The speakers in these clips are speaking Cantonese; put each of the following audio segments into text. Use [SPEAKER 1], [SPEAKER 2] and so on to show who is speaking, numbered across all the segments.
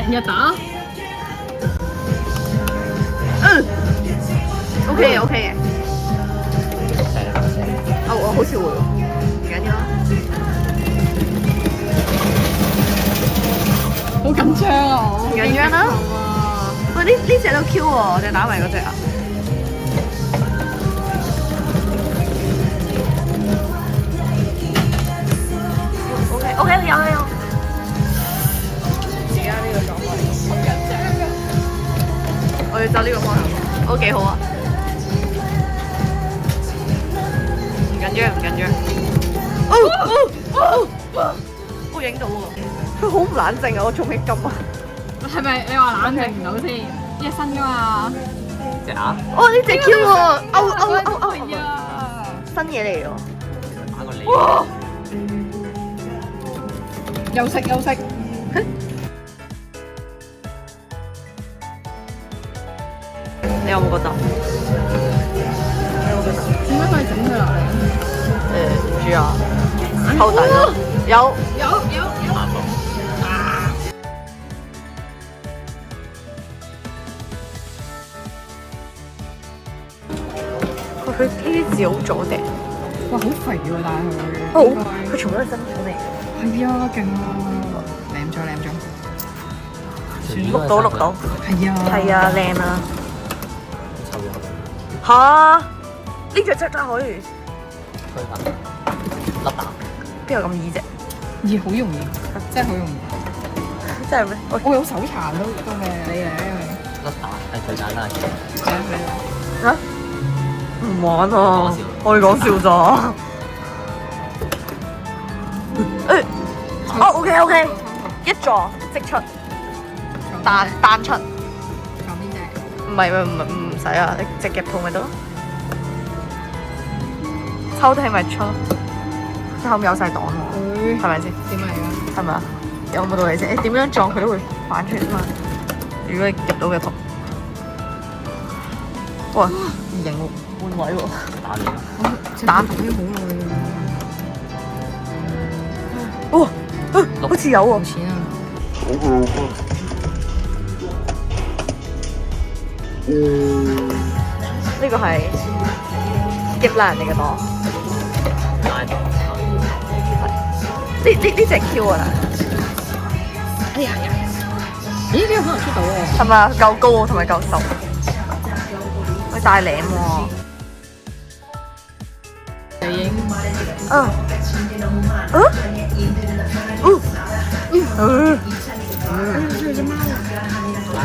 [SPEAKER 1] 成日打。
[SPEAKER 2] OK 嘅 OK 嘅。我好似會喎，唔緊要啦。
[SPEAKER 1] 好緊張啊！
[SPEAKER 2] 唔緊張啦。喂，呢隻都 Q 喎，我哋打埋嗰隻啊。OK，有。而家呢個狀況好緊張啊！我要走呢個方向，都幾好啊！唔緊張。我影到喎，佢好唔冷靜啊！我仲未撳啊！
[SPEAKER 1] 係咪你話冷靜唔到先？一身㗎嘛。
[SPEAKER 3] 隻鴨。
[SPEAKER 2] 哦，呢隻 Q 喎，歐
[SPEAKER 1] 係啊！
[SPEAKER 2] 新嘢嚟喎。
[SPEAKER 3] 打個脷。
[SPEAKER 1] 休息。
[SPEAKER 2] 你有冇覺得？
[SPEAKER 1] 點解可以整佢落嚟？
[SPEAKER 2] 唔知啊，偷底咯。有。佢呢啲字好阻埞。
[SPEAKER 1] 哇，好肥喎，但係
[SPEAKER 2] 佢全部都係真款嚟。
[SPEAKER 1] 係啊，勁啊！舐咗。
[SPEAKER 2] 錄到。
[SPEAKER 1] 係啊，
[SPEAKER 2] 靚啊！
[SPEAKER 3] 臭咗。
[SPEAKER 2] 嚇！呢隻真係可以。
[SPEAKER 3] 推下。甩蛋。
[SPEAKER 2] 邊有咁易啫？
[SPEAKER 1] 易好容易，真係好容易。
[SPEAKER 2] 真係咩？
[SPEAKER 1] 我有手殘都咩？你嚟
[SPEAKER 3] 甩蛋係最簡單嘅。
[SPEAKER 2] 嚇？唔玩啊！我哋講笑咋？OK，一座即出，單出。
[SPEAKER 1] 講邊隻？
[SPEAKER 2] 唔使啊！你直夾套咪得咯。抽屜咪出，佢後面有晒檔喎，係咪先？
[SPEAKER 1] 點嚟㗎？
[SPEAKER 2] 係咪啊？有冇道理先？你點樣撞佢都會反出翻。如果你夾到嘅圖，哇！唔型喎，換位喎。
[SPEAKER 3] 打你。
[SPEAKER 1] 打咗好耐
[SPEAKER 2] 哇！好似有喎。
[SPEAKER 1] 錢啊！
[SPEAKER 2] 呢個係夾爛人哋嘅檔。呢隻 Q 啊！
[SPEAKER 1] 哎呀！咦？呢個可能出到喎。
[SPEAKER 2] 係咪啊？夠高喎，同埋夠瘦。佢大領喎。
[SPEAKER 1] 已經。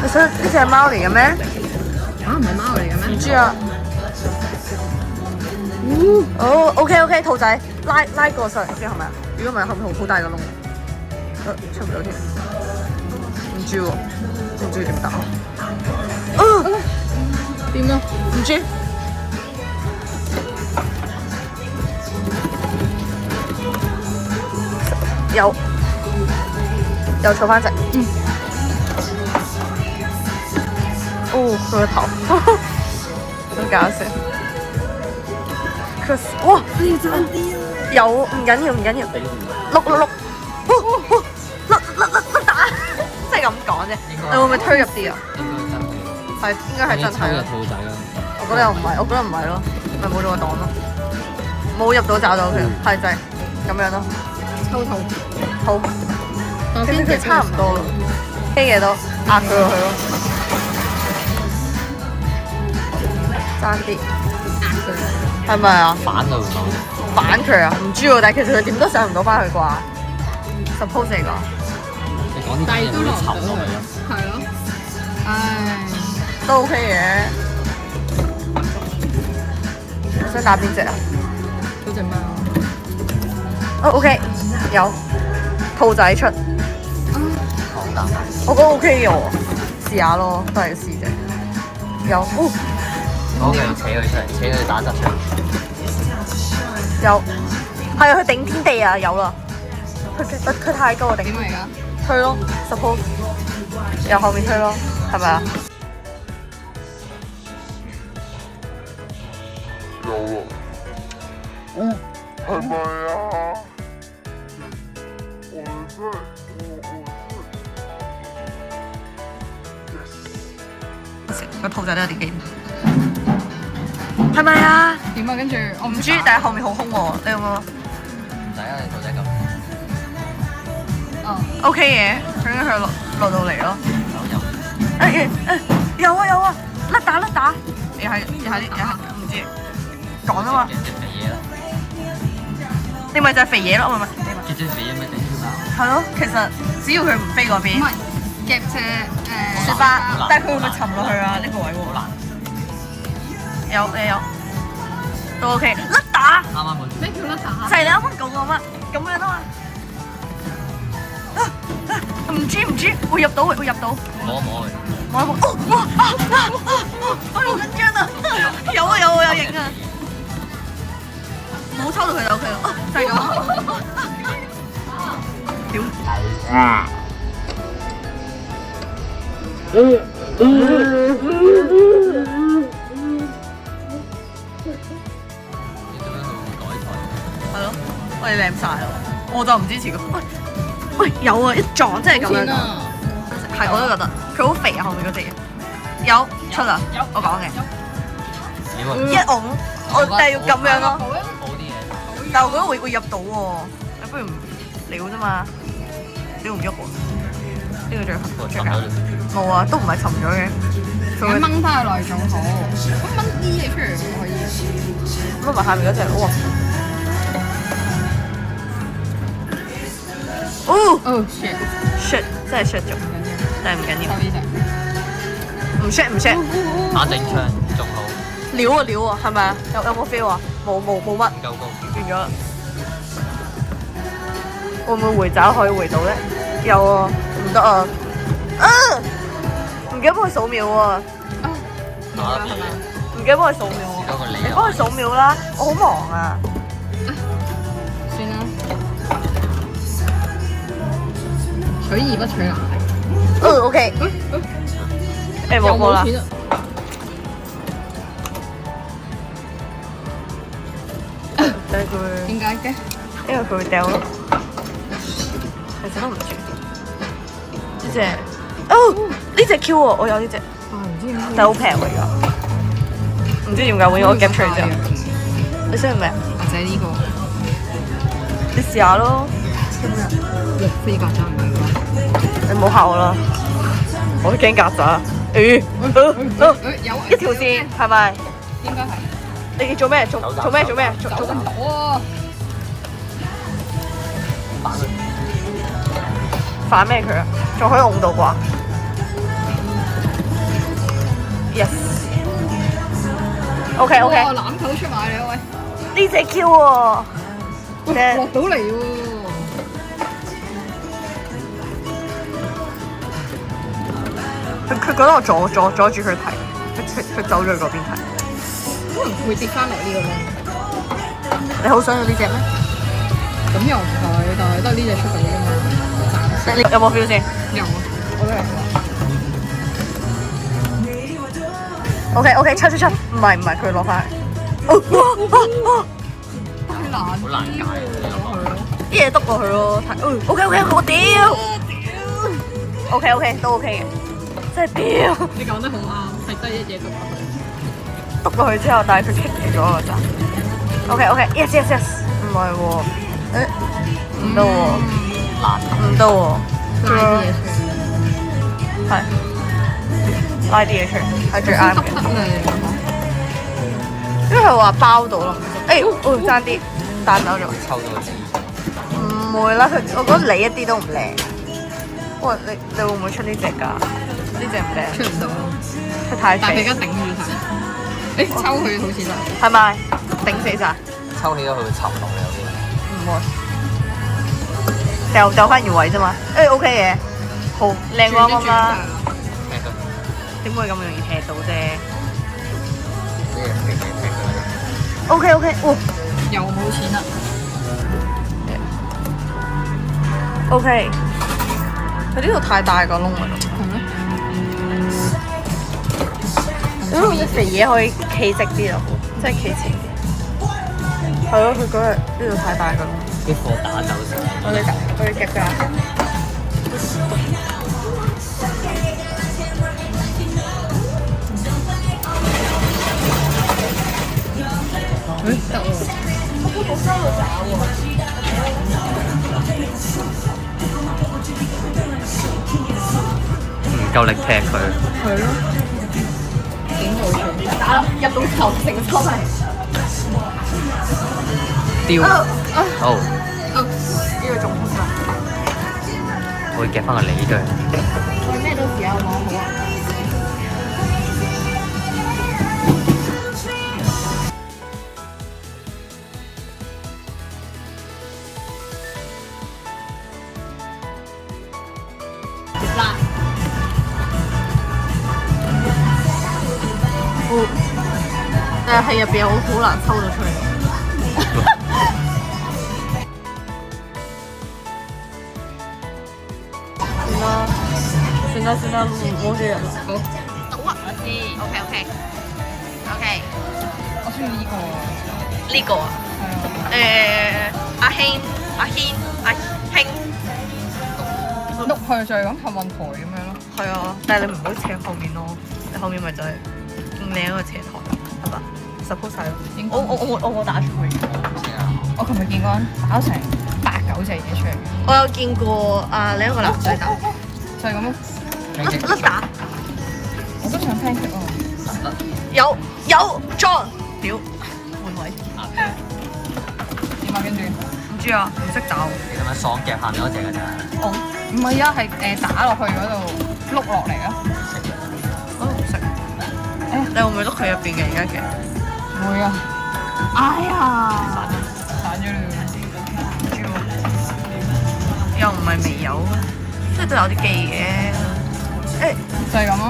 [SPEAKER 2] 你想呢隻係貓嚟嘅咩？
[SPEAKER 1] 啊，唔係貓嚟嘅咩？
[SPEAKER 2] 唔知啊。OK，兔仔拉過上嚟先係咪啊？如果唔係後面好大個窿，出唔到添。唔知喎，唔知點打。
[SPEAKER 1] 點啊？
[SPEAKER 2] 唔知。又坐翻隻。佢個頭，好搞笑。哇！有唔緊要，碌，甩打，即係咁講啫。你會唔會推入啲啊？應該係真係。
[SPEAKER 3] 抽入兔仔啦。
[SPEAKER 2] 我覺得又唔係，咯，咪冇咗個檔咯，冇入到找到佢，係就係咁樣咯。
[SPEAKER 1] 抽圖。
[SPEAKER 2] 好，其實佢差唔多咯，飛嘅都壓佢落去咯。爭啲，係咪啊？反佢啊？唔知喎，但係其實佢點都上唔到翻去啩 ？suppose 嚟講。
[SPEAKER 3] 你講啲嘢會沉落去咯。
[SPEAKER 1] 係咯。唉，
[SPEAKER 2] 都 OK 嘅。你想打邊隻啊？
[SPEAKER 1] 嗰隻貓。
[SPEAKER 2] OK， 有兔仔出。我覺得 OK 嘅喎，試下咯，都係試啫。有。
[SPEAKER 3] OK，扯佢出嚟，扯佢打側出嚟。
[SPEAKER 2] 有，係啊，佢頂天地啊，有啦。佢太高啊，頂。
[SPEAKER 1] 點嚟㗎？
[SPEAKER 2] 推咯 ，suppose， 由後面推咯，係咪啊？
[SPEAKER 4] 有啊。係咪啊？
[SPEAKER 2] 食個兔仔都有啲驚，係咪啊？
[SPEAKER 1] 點啊？跟住我
[SPEAKER 2] 唔知，但係後面好空喎，你有冇
[SPEAKER 3] 唔使啊，你兔仔咁。
[SPEAKER 1] 哦，
[SPEAKER 2] ？OK 嘅，佢應該佢落到嚟咯。
[SPEAKER 3] 有
[SPEAKER 2] 有啊，甩打，又係唔知講啊嘛。
[SPEAKER 3] 隻肥嘢啦，
[SPEAKER 2] 你咪就係肥嘢咯，唔係
[SPEAKER 3] 隻肥嘢咪頂住啦。
[SPEAKER 2] 係咯，其實只要佢唔飛嗰邊，
[SPEAKER 1] 唔係夾隻
[SPEAKER 2] 雪巴，但係佢會唔會沉落去啊？呢個位
[SPEAKER 3] 好難，
[SPEAKER 2] 有，都 OK。甩打
[SPEAKER 3] 啱啱好。
[SPEAKER 1] 咩叫甩打？
[SPEAKER 2] 就係你啱啱講過乜咁樣啊嘛。唔知會入到，
[SPEAKER 3] 摸佢。
[SPEAKER 2] 我好緊張啊！有影啊！冇抽到佢就 OK 咯，就係咁。屌！係咯，喂你舐晒咯，我就唔支持佢。喂有啊，一撞真係咁樣㗎。係我都覺得佢好肥啊，後面嗰隻嘢有出啦，我講嘅一擁我但係要咁樣咯，
[SPEAKER 3] 好啲嘢。
[SPEAKER 2] 但係我覺得會入到喎，你不如唔撩啫嘛，撩唔喐喎，呢個最緊冇啊，都唔係沉咗嘅，
[SPEAKER 1] 咁掹翻去內仲好，咁掹啲嘢出嚟可以。
[SPEAKER 2] 掹埋下面嗰隻哇！
[SPEAKER 1] 哦 shit，
[SPEAKER 2] 真係 shit 咗，但係唔緊要，
[SPEAKER 1] 收呢隻。
[SPEAKER 2] 唔 shit，
[SPEAKER 3] 打正槍仲好，
[SPEAKER 2] 撩啊，係咪啊？有冇 feel 啊？冇乜，完
[SPEAKER 3] 夠高。
[SPEAKER 2] 咗啦。會唔會回爪可以回到咧？有啊，唔得啊！唔記得幫佢數秒喎，
[SPEAKER 3] 打得邊？
[SPEAKER 2] 唔記得幫佢數秒喎。
[SPEAKER 3] 嗰個你
[SPEAKER 2] 你幫佢數秒啦，我好忙啊。
[SPEAKER 1] 算啦，取易不取難。
[SPEAKER 2] OK。誒冇啦。
[SPEAKER 1] 錢啊！
[SPEAKER 2] 等佢，
[SPEAKER 1] 點解嘅？
[SPEAKER 2] 因為佢會掉咯。其實都唔知。呢隻，呢隻 Q 喎，我有呢隻，
[SPEAKER 1] 唔知點解。
[SPEAKER 2] 但係好平喎而家。唔知點解會我夾出嚟之後，你想要咩？
[SPEAKER 1] 或者呢個
[SPEAKER 2] 你試下咯。
[SPEAKER 1] 飛曱甴唔係啩？
[SPEAKER 2] 你唔好嚇我啦，我都驚曱甴。
[SPEAKER 1] 有
[SPEAKER 2] 一條線係咪？
[SPEAKER 1] 應該係。
[SPEAKER 2] 你做咩？做咩？做
[SPEAKER 1] 咁多啊！
[SPEAKER 2] 反咩佢啊？仲可以擁到啩 ？Yes。OK。
[SPEAKER 1] 哇！攬頭出埋你喂！
[SPEAKER 2] 呢隻 Q 喎，
[SPEAKER 1] 落到嚟喎！
[SPEAKER 2] 佢覺得我阻住佢睇，佢走咗去嗰邊睇。
[SPEAKER 1] 可能會跌翻落呢個咯。
[SPEAKER 2] 你好想要呢隻咩？
[SPEAKER 1] 咁又唔係，但係得呢隻出到啫嘛。
[SPEAKER 2] 你有冇 feel 先
[SPEAKER 1] 有啊，我都有。
[SPEAKER 2] ？OK，出，唔係佢攞翻去。
[SPEAKER 1] 太難，
[SPEAKER 3] 好難解
[SPEAKER 2] 啲嘢篤過去咯。OK，我屌。OK，都 OK 嘅，真係屌。
[SPEAKER 1] 你講得好啱，係得一嘢篤落去。
[SPEAKER 2] 篤過去之後，但係佢棘住咗個陣。OK，yes，唔係喎，唔得喎，唔得喎，
[SPEAKER 1] 拉啲嘢出嚟。
[SPEAKER 2] 係拉啲嘢出嚟，係最啱嘅。
[SPEAKER 1] 得啦，
[SPEAKER 2] 因為佢話包到咯，爭啲彈走咗。
[SPEAKER 3] 抽到個字。
[SPEAKER 2] 唔會啦，我覺得你一啲都唔靚。喂，你會唔會出呢隻㗎？呢隻唔靚，
[SPEAKER 1] 出唔到，
[SPEAKER 2] 佢太肥
[SPEAKER 1] 但係佢而家。頂住晒。誒，抽佢好似得。
[SPEAKER 2] 係咪？頂死晒？
[SPEAKER 3] 抽起咗佢會沉落嚟嗰邊。
[SPEAKER 2] 唔會。掉翻原位啫嘛。OK 嘅，好靚過啱啱啦。點會咁容易踢到啫
[SPEAKER 3] 呢隻肥嘢踢咗啦。
[SPEAKER 2] ？OK，哇
[SPEAKER 1] 又冇錢啦。
[SPEAKER 2] ，OK。佢呢度太大個窿啦。
[SPEAKER 1] 係咩？
[SPEAKER 2] 咁隻肥嘢可以企直啲咯，即係企前啲。係咯，佢嗰日呢度太大個窿。
[SPEAKER 3] 啲貨打走晒。
[SPEAKER 2] 我哋夾㗎。
[SPEAKER 3] 夠力踢佢。
[SPEAKER 1] 係咯，點會算？
[SPEAKER 2] 打入到球成個抽係。
[SPEAKER 3] 丟。好。
[SPEAKER 2] 呢個仲好啊！
[SPEAKER 3] 我會夾翻個你嘅。
[SPEAKER 2] 佢咩都試下好唔好啊？辣。但係入邊好難抽到出嚟。算啦，冇住人啦。好。賭啊！我知。OK。
[SPEAKER 1] 我中意呢個。
[SPEAKER 2] 呢個啊？阿軒，
[SPEAKER 1] 碌去就係咁幸運台咁樣咯。
[SPEAKER 2] 係啊，但係你唔好斜後面咯，你後面咪就係咁靚一個斜台，係嘛？suppose 係咯。我冇打出去。
[SPEAKER 1] 我琴日見過人打成8-9隻嘢出嚟。
[SPEAKER 2] 我有見過另一個男仔打，
[SPEAKER 1] 就係咁咯。
[SPEAKER 2] 甩打。
[SPEAKER 1] 我都想聽佢喎。
[SPEAKER 2] 有 John， 屌換位。
[SPEAKER 1] 點啊？跟住
[SPEAKER 2] 唔知啊，唔識打。
[SPEAKER 3] 你係咪爽夾下面嗰隻㗎咋？
[SPEAKER 1] 唔係啊，係打落去嗰度碌落嚟啊！
[SPEAKER 2] 我都唔識。你會唔會碌佢入邊嘅而家嘅？
[SPEAKER 1] 會啊！
[SPEAKER 2] 哎呀！
[SPEAKER 1] 散咗啦！
[SPEAKER 2] 唔知喎，又唔係未有，即係都有啲機嘅。誒，
[SPEAKER 1] 就係咁咯。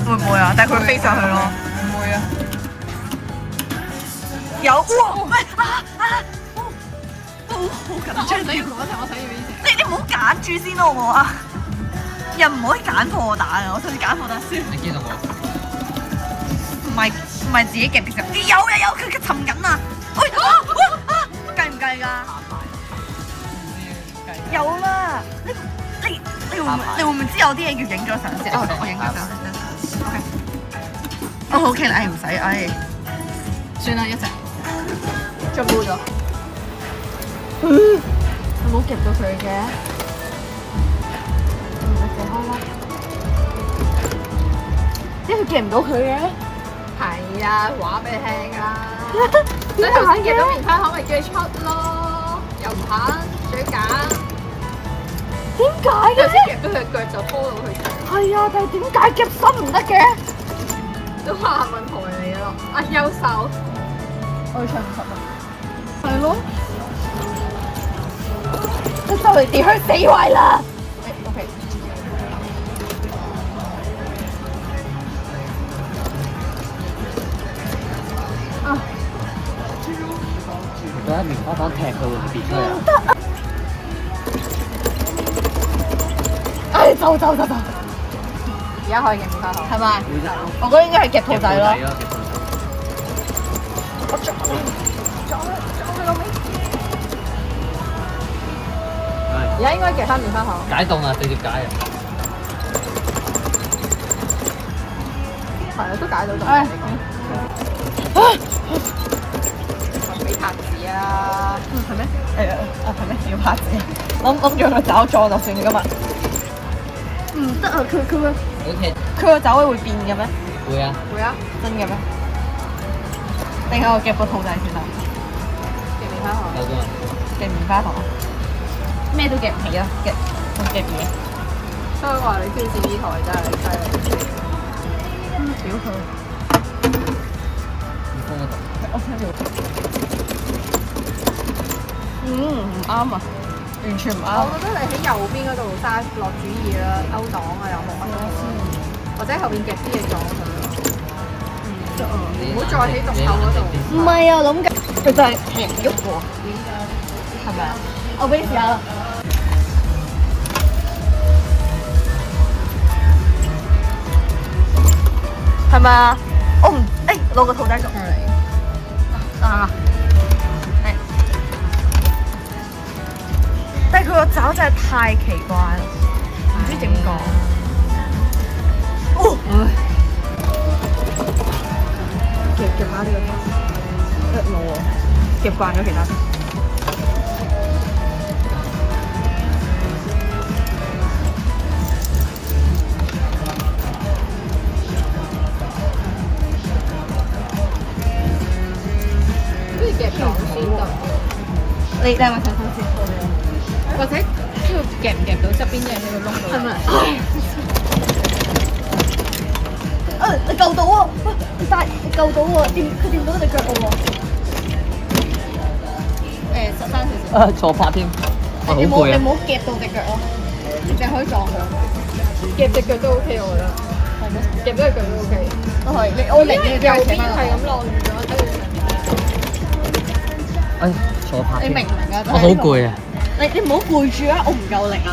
[SPEAKER 2] 會唔會啊？但係佢會飛上去咯。
[SPEAKER 1] 唔會啊！
[SPEAKER 2] 有哇！喂好緊張！
[SPEAKER 1] 我睇住呢隻。
[SPEAKER 2] 你唔好揀住先好唔好啊？又唔可以揀破蛋啊！我想揀破蛋先。
[SPEAKER 3] 你見到我？
[SPEAKER 2] 唔係自己夾嘅時候，有佢沉緊啊！喂計唔計㗎？有啦！你會唔會知有啲嘢要影咗相先？我影咗相先。OK 啦，唔使，
[SPEAKER 1] 算啦，一隻。
[SPEAKER 2] 着冇咗。有冇夾到佢嘅？借開啦。點解佢夾唔到佢嘅？
[SPEAKER 1] 係啊，話俾你聽㗎啦。所以頭先夾到棉花糖，咪叫你出咯，又唔肯，仲要揀。
[SPEAKER 2] 點解嘅？
[SPEAKER 1] 頭先夾到佢腳就拖到佢出嚟。
[SPEAKER 2] 係啊，但係點解夾身唔得嘅？
[SPEAKER 1] 都話問題嚟咯。啊，優秀。
[SPEAKER 2] 我要唱50蚊。係咯。就嚟跌去死位啦！OK。
[SPEAKER 3] 覺得棉花糖踢佢會唔會跌出嚟啊？
[SPEAKER 2] 唉，走！
[SPEAKER 1] 而家可以夾棉花糖。
[SPEAKER 2] 係咪？我覺得應該係夾兔仔咯。我撞佢老味。
[SPEAKER 1] 而家應該夾翻棉花糖。
[SPEAKER 3] 解凍啊，直接解啊！
[SPEAKER 1] 係啊，都解到咗。俾拍子啊！
[SPEAKER 2] 係咩？係咩？要拍子。諗住個爪撞就算㗎嘛。唔得啊！佢個爪會變嘅咩？
[SPEAKER 3] 會啊！
[SPEAKER 1] 會啊！
[SPEAKER 2] 真嘅咩？定係我夾個兔仔先啊？
[SPEAKER 1] 夾棉花糖。
[SPEAKER 3] 有㗎。
[SPEAKER 2] 夾棉花糖。咩都夾唔起啊！夾嘢。
[SPEAKER 1] 所以話你挑戰呢台真係犀利。
[SPEAKER 2] 屌佢！我聽住。唔啱啊！完全唔啱。
[SPEAKER 1] 我覺得你喺右邊嗰度嘥落主意啦，勾檔啊又冇乜都好，或者後邊夾啲嘢撞佢咯。唔好再喺洞口嗰度。
[SPEAKER 2] 唔係啊，諗緊佢就係唔喐喎。係咪啊？我俾你試下啦。係咪啊？我唔攞個兔仔過嚟。啊！但係佢個爪真係太奇怪啦，唔知點講。夾下呢個冇喎，夾慣咗其他。你係咪睇睇先？
[SPEAKER 1] 或者呢個夾唔夾到側邊啲嘢喺個窿度？
[SPEAKER 2] 係咪？你救到喎！你救到喎！佢掂到隻腳嘅喎。實翻少少。
[SPEAKER 3] 坐拍添，我好
[SPEAKER 2] 你
[SPEAKER 3] 攰啊！
[SPEAKER 2] 唔好夾到隻腳咯，你淨係可以撞佢。
[SPEAKER 1] 夾隻腳都 OK，我覺得。係咩？夾咗隻腳都 OK。
[SPEAKER 2] 都係，你我寧願
[SPEAKER 1] 右邊係咁晾咗，跟住
[SPEAKER 3] 哎，坐拍添。
[SPEAKER 2] 你明唔明啊？
[SPEAKER 3] 我好攰啊！
[SPEAKER 2] 你唔好攰住啊！我唔夠力啊！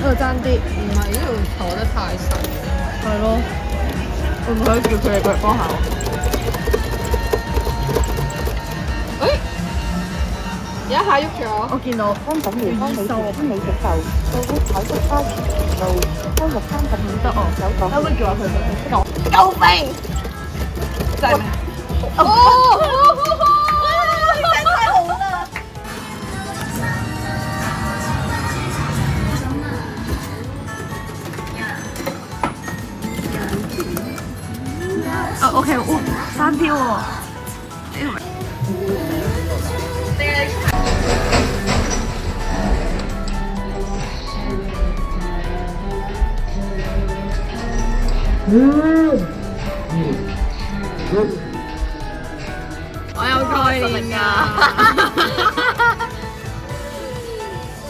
[SPEAKER 1] 呢度爭啲，唔係呢度坐得太實。
[SPEAKER 2] 係咯，會唔會叫佢哋過嚟幫下我？
[SPEAKER 1] 有一下喐咗。
[SPEAKER 2] 我見到
[SPEAKER 5] 香港聯邦美食天美食後，到屋炒竹花園路收錄35
[SPEAKER 2] 得哦，
[SPEAKER 5] 有講
[SPEAKER 2] 可唔可以叫下佢去？救命！真係太好啦！OK，3票喎。
[SPEAKER 1] 我有概念㗎。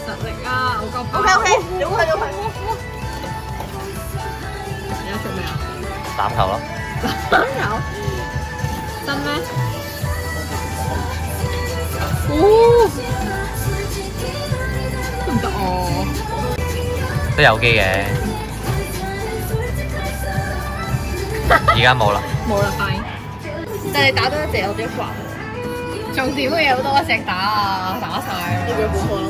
[SPEAKER 1] 實力啊！我個包。
[SPEAKER 2] OK，有佢。
[SPEAKER 1] 而家出咩啊？
[SPEAKER 3] 欖球咯，
[SPEAKER 1] 有。真咩？哦。都唔得哦。
[SPEAKER 3] 都有機嘅。而家冇啦。
[SPEAKER 1] 冇啦，快！
[SPEAKER 2] 但係打多一隻有啲煩。
[SPEAKER 1] 重點嘅嘢好多隻打啊，打晒。
[SPEAKER 2] 呢個好好啦。